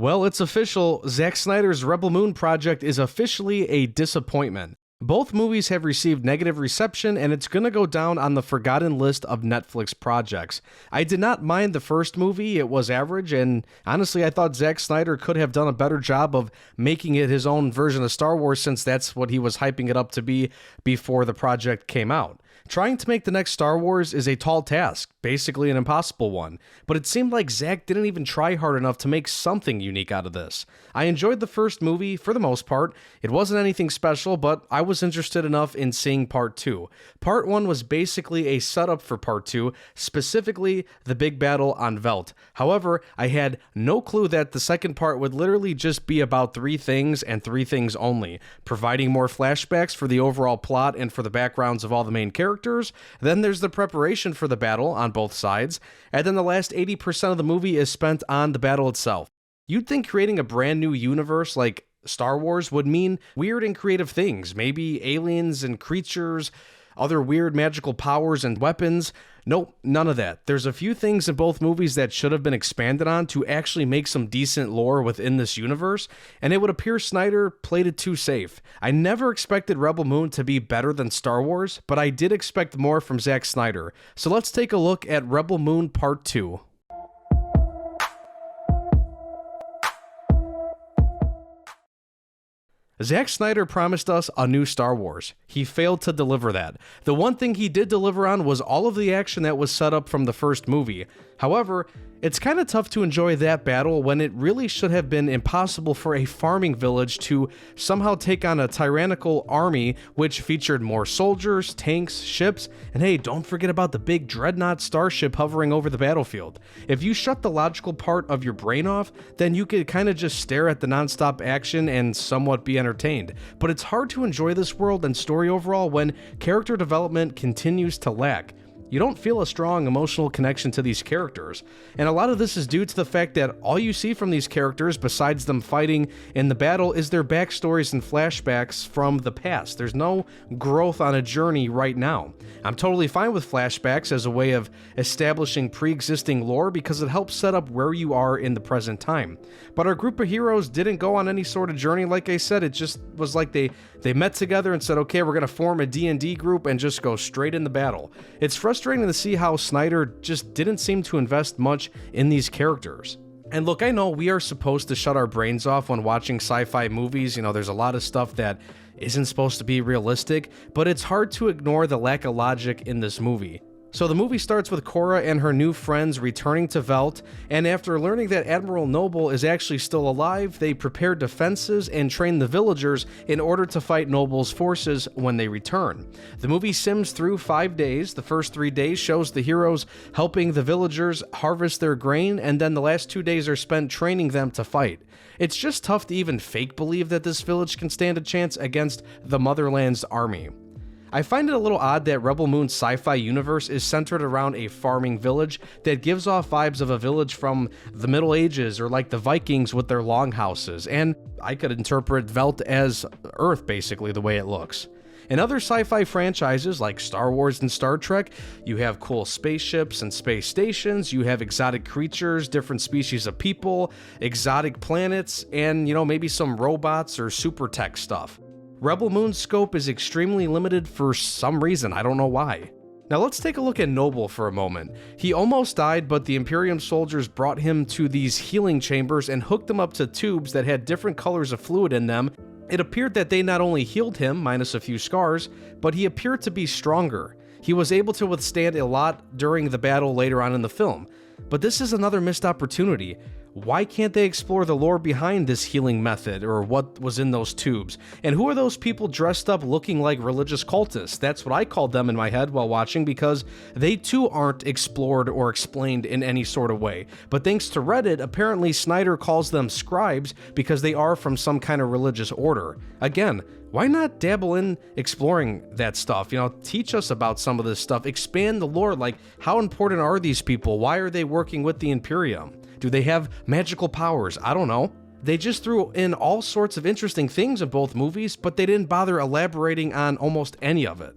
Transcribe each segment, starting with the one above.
Well, it's official. Zack Snyder's Rebel Moon project is officially a disappointment. Both movies have received negative reception, and it's gonna go down on the forgotten list of Netflix projects. I did not mind the first movie, it was average, and honestly, I thought Zack Snyder could have done a better job of making it his own version of Star Wars, since that's what he was hyping it up to be before the project came out. Trying to make the next Star Wars is a tall task, basically an impossible one, but it seemed like Zack didn't even try hard enough to make something unique out of this. I enjoyed the first movie for the most part. It wasn't anything special, but I was interested enough in seeing part 2. Part 1 was basically a setup for part 2, specifically the big battle on Velt. However, I had no clue that the second part would literally just be about 3 things and 3 things only, providing more flashbacks for the overall plot and for the backgrounds of all the main characters. Then there's the preparation for the battle on both sides, and then the last 80% of the movie is spent on the battle itself. You'd think creating a brand new universe like Star Wars would mean weird and creative things, maybe aliens and creatures, other weird magical powers and weapons. Nope, none of that. There's a few things in both movies that should have been expanded on to actually make some decent lore within this universe, and it would appear Snyder played it too safe. I never expected Rebel Moon to be better than Star Wars, but I did expect more from Zack Snyder. So let's take a look at Rebel Moon Part 2. Zack Snyder promised us a new Star Wars. He failed to deliver that. The one thing he did deliver on was all of the action that was set up from the first movie. However, it's kind of tough to enjoy that battle when it really should have been impossible for a farming village to somehow take on a tyrannical army which featured more soldiers, tanks, ships, and hey, don't forget about the big dreadnought starship hovering over the battlefield. If you shut the logical part of your brain off, then you could kind of just stare at the nonstop action and somewhat be entertained. But it's hard to enjoy this world and story overall when character development continues to lack. You don't feel a strong emotional connection to these characters, and a lot of this is due to the fact that all you see from these characters, besides them fighting in the battle, is their backstories and flashbacks from the past. There's no growth on a journey right now. I'm totally fine with flashbacks as a way of establishing pre-existing lore because it helps set up where you are in the present time. But our group of heroes didn't go on any sort of journey. Like I said, it just was like they met together and said, okay, we're going to form a D&D group and just go straight in the battle. It's frustrating to see how Snyder just didn't seem to invest much in these characters. And look, I know we are supposed to shut our brains off when watching sci-fi movies. You know, there's a lot of stuff that isn't supposed to be realistic, but it's hard to ignore the lack of logic in this movie. So the movie starts with Cora and her new friends returning to Velt, and after learning that Admiral Noble is actually still alive, they prepare defenses and train the villagers in order to fight Noble's forces when they return. The movie sims through 5 days. The first 3 days shows the heroes helping the villagers harvest their grain, and then the last 2 days are spent training them to fight. It's just tough to even fake believe that this village can stand a chance against the Motherland's army. I find it a little odd that Rebel Moon's sci-fi universe is centered around a farming village that gives off vibes of a village from the Middle Ages or like the Vikings with their longhouses, and I could interpret Velt as Earth basically the way it looks. In other sci-fi franchises like Star Wars and Star Trek, you have cool spaceships and space stations, you have exotic creatures, different species of people, exotic planets, and maybe some robots or super tech stuff. Rebel Moon's scope is extremely limited for some reason, I don't know why. Now let's take a look at Noble for a moment. He almost died, but the Imperium soldiers brought him to these healing chambers and hooked him up to tubes that had different colors of fluid in them. It appeared that they not only healed him, minus a few scars, but he appeared to be stronger. He was able to withstand a lot during the battle later on in the film. But this is another missed opportunity. Why can't they explore the lore behind this healing method or what was in those tubes? And who are those people dressed up looking like religious cultists? That's what I called them in my head while watching because they too aren't explored or explained in any sort of way. But thanks to Reddit, apparently Snyder calls them scribes because they are from some kind of religious order. Again, why not dabble in exploring that stuff? Teach us about some of this stuff. Expand the lore. Like, how important are these people? Why are they working with the Imperium? Do they have magical powers? I don't know. They just threw in all sorts of interesting things in both movies, but they didn't bother elaborating on almost any of it.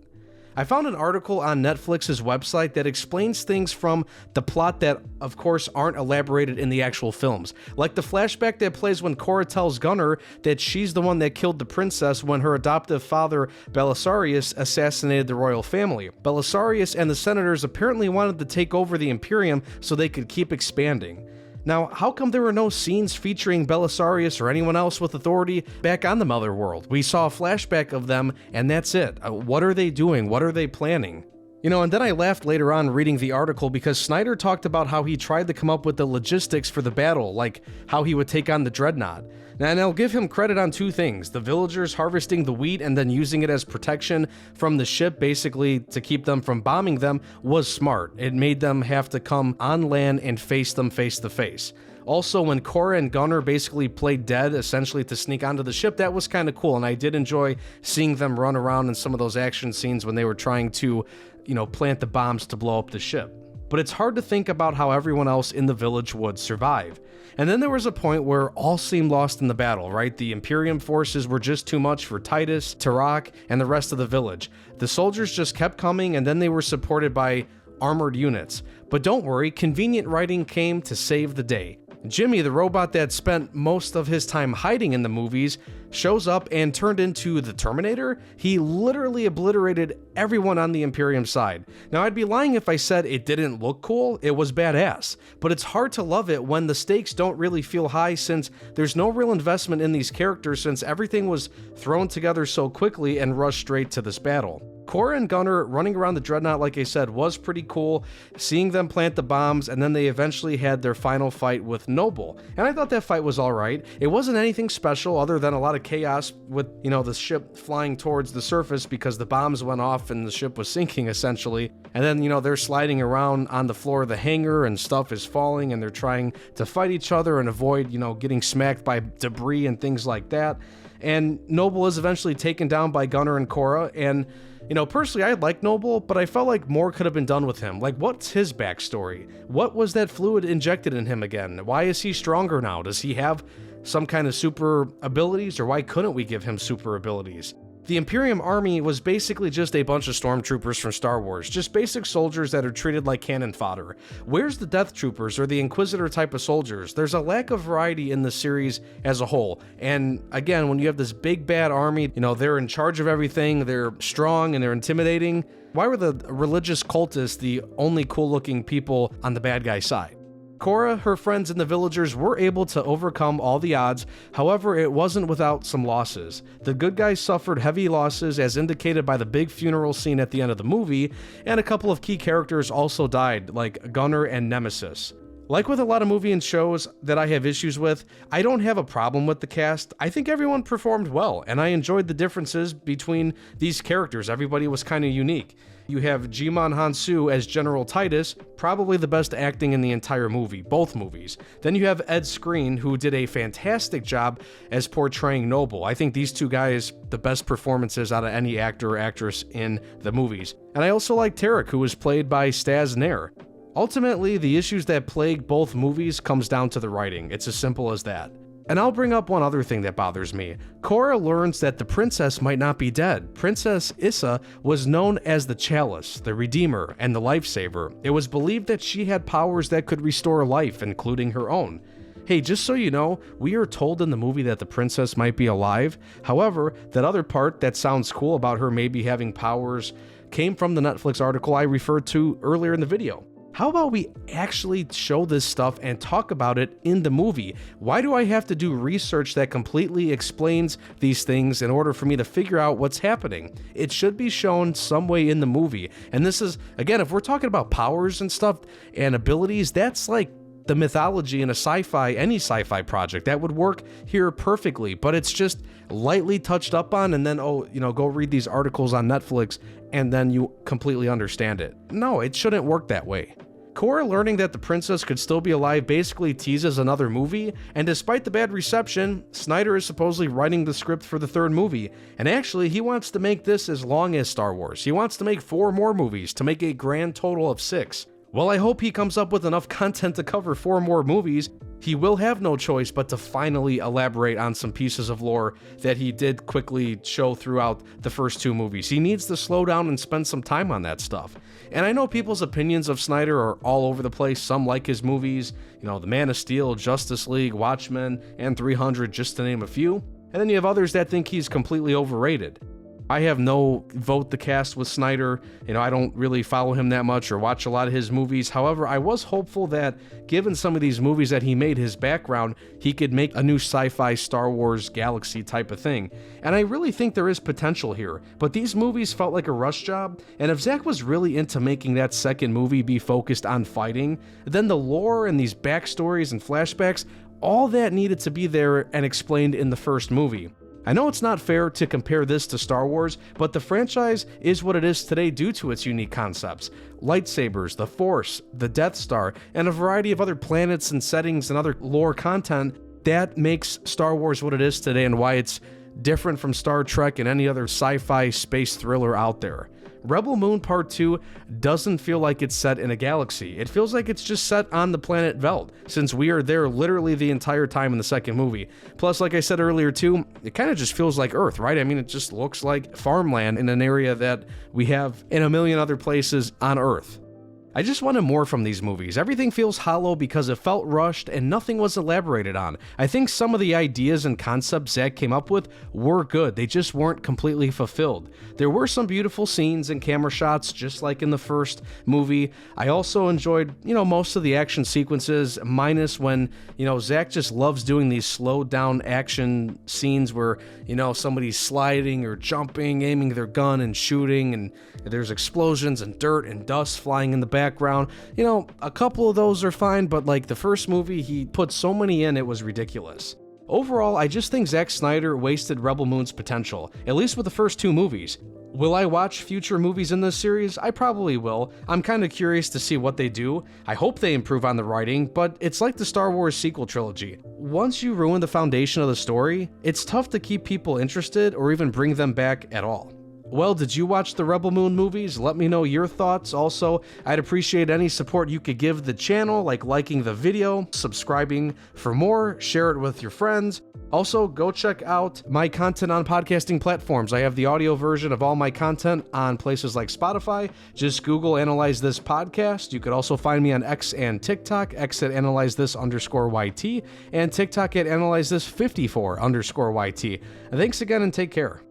I found an article on Netflix's website that explains things from the plot that, of course, aren't elaborated in the actual films. Like the flashback that plays when Cora tells Gunnar that she's the one that killed the princess when her adoptive father, Belisarius, assassinated the royal family. Belisarius and the senators apparently wanted to take over the Imperium so they could keep expanding. Now, how come there were no scenes featuring Belisarius or anyone else with authority back on the Mother World? We saw a flashback of them, and that's it. What are they doing? What are they planning? And then I laughed later on reading the article because Snyder talked about how he tried to come up with the logistics for the battle, like how he would take on the Dreadnought. And I'll give him credit on two things: the villagers harvesting the wheat and then using it as protection from the ship, basically to keep them from bombing them, was smart. It made them have to come on land and face them face to face. Also, when Cora and Gunnar basically played dead, essentially to sneak onto the ship, that was kind of cool, and I did enjoy seeing them run around in some of those action scenes when they were trying to, plant the bombs to blow up the ship. But it's hard to think about how everyone else in the village would survive. And then there was a point where all seemed lost in the battle, right? The Imperium forces were just too much for Titus, Tarak, and the rest of the village. The soldiers just kept coming, and then they were supported by armored units. But don't worry, convenient writing came to save the day. Jimmy, the robot that spent most of his time hiding in the movies, shows up and turned into the Terminator. He literally obliterated everyone on the Imperium side. Now, I'd be lying if I said it didn't look cool. It was badass. But it's hard to love it when the stakes don't really feel high, since there's no real investment in these characters, since everything was thrown together so quickly and rushed straight to this battle. Cora and Gunnar running around the Dreadnought, like I said, was pretty cool. Seeing them plant the bombs, and then they eventually had their final fight with Noble. And I thought that fight was alright. It wasn't anything special other than a lot of chaos with, the ship flying towards the surface because the bombs went off and the ship was sinking, essentially. And then, they're sliding around on the floor of the hangar and stuff is falling, and they're trying to fight each other and avoid, getting smacked by debris and things like that. And Noble is eventually taken down by Gunnar and Cora, and personally, I like Noble, but I felt like more could have been done with him. Like, what's his backstory? What was that fluid injected in him again? Why is he stronger now? Does he have some kind of super abilities, or why couldn't we give him super abilities? The Imperium army was basically just a bunch of stormtroopers from Star Wars, just basic soldiers that are treated like cannon fodder. Where's the Death Troopers or the Inquisitor type of soldiers? There's a lack of variety in the series as a whole. And again, when you have this big bad army, they're in charge of everything, they're strong and they're intimidating. Why were the religious cultists the only cool looking people on the bad guy side? Cora, her friends, and the villagers were able to overcome all the odds. However, it wasn't without some losses. The good guys suffered heavy losses, as indicated by the big funeral scene at the end of the movie, and a couple of key characters also died, like Gunnar and Nemesis. Like with a lot of movies and shows that I have issues with, I don't have a problem with the cast. I think everyone performed well, and I enjoyed the differences between these characters. Everybody was kind of unique. You have Djimon Hounsou as General Titus, probably the best acting in the entire movie, both movies. Then you have Ed Skrein, who did a fantastic job as portraying Noble. I think these two guys, the best performances out of any actor or actress in the movies. And I also like Tarek, who was played by Stas Nair. Ultimately, the issues that plague both movies comes down to the writing. It's as simple as that. And I'll bring up one other thing that bothers me. Cora learns that the princess might not be dead. Princess Issa was known as the Chalice, the Redeemer, and the Lifesaver. It was believed that she had powers that could restore life, including her own. Hey, just so you know, we are told in the movie that the princess might be alive. However, that other part that sounds cool about her maybe having powers came from the Netflix article I referred to earlier in the video. How about we actually show this stuff and talk about it in the movie? Why do I have to do research that completely explains these things in order for me to figure out what's happening? It should be shown some way in the movie. And this is, again, if we're talking about powers and stuff and abilities, that's like the mythology in any sci-fi project. That would work here perfectly, but it's just lightly touched up on, and then, go read these articles on Netflix, and then you completely understand it. No, it shouldn't work that way. Cora learning that the princess could still be alive basically teases another movie, and despite the bad reception, Snyder is supposedly writing the script for the third movie, and actually he wants to make this as long as Star Wars. He wants to make 4 more movies to make a grand total of 6. Well, I hope he comes up with enough content to cover 4 more movies, he will have no choice but to finally elaborate on some pieces of lore that he did quickly show throughout the first 2 movies. He needs to slow down and spend some time on that stuff. And I know people's opinions of Snyder are all over the place. Some like his movies, The Man of Steel, Justice League, Watchmen, and 300, just to name a few. And then you have others that think he's completely overrated. I have no vote to cast with Snyder. I don't really follow him that much or watch a lot of his movies. However, I was hopeful that given some of these movies that he made, his background, he could make a new sci-fi Star Wars galaxy type of thing. And I really think there is potential here. But these movies felt like a rush job. And if Zack was really into making that second movie be focused on fighting, then the lore and these backstories and flashbacks, all that needed to be there and explained in the first movie. I know it's not fair to compare this to Star Wars, but the franchise is what it is today due to its unique concepts. Lightsabers, the Force, the Death Star, and a variety of other planets and settings and other lore content that makes Star Wars what it is today and why it's different from Star Trek and any other sci-fi space thriller out there. Rebel Moon Part 2 doesn't feel like it's set in a galaxy. It feels like it's just set on the planet Veld, since we are there literally the entire time in the second movie. Plus, like I said earlier too, it kind of just feels like Earth, right? I mean, it just looks like farmland in an area that we have in a million other places on Earth. I just wanted more from these movies. Everything feels hollow because it felt rushed and nothing was elaborated on. I think some of the ideas and concepts Zack came up with were good, they just weren't completely fulfilled. There were some beautiful scenes and camera shots, just like in the first movie. I also enjoyed, most of the action sequences, minus when, Zack just loves doing these slowed down action scenes where, somebody's sliding or jumping, aiming their gun and shooting, and there's explosions and dirt and dust flying in the background. A couple of those are fine, but like the first movie, he put so many in, it was ridiculous. Overall, I just think Zack Snyder wasted Rebel Moon's potential, at least with the first 2 movies. Will I watch future movies in this series? I probably will. I'm kind of curious to see what they do. I hope they improve on the writing, but it's like the Star Wars sequel trilogy. Once you ruin the foundation of the story, it's tough to keep people interested or even bring them back at all. Well, did you watch the Rebel Moon movies? Let me know your thoughts. Also, I'd appreciate any support you could give the channel, like liking the video, subscribing for more, share it with your friends. Also, go check out my content on podcasting platforms. I have the audio version of all my content on places like Spotify. Just Google Analyze This Podcast. You could also find me on X and TikTok, X at Analyze This _YT, and TikTok at Analyze This 54 _YT. Thanks again and take care.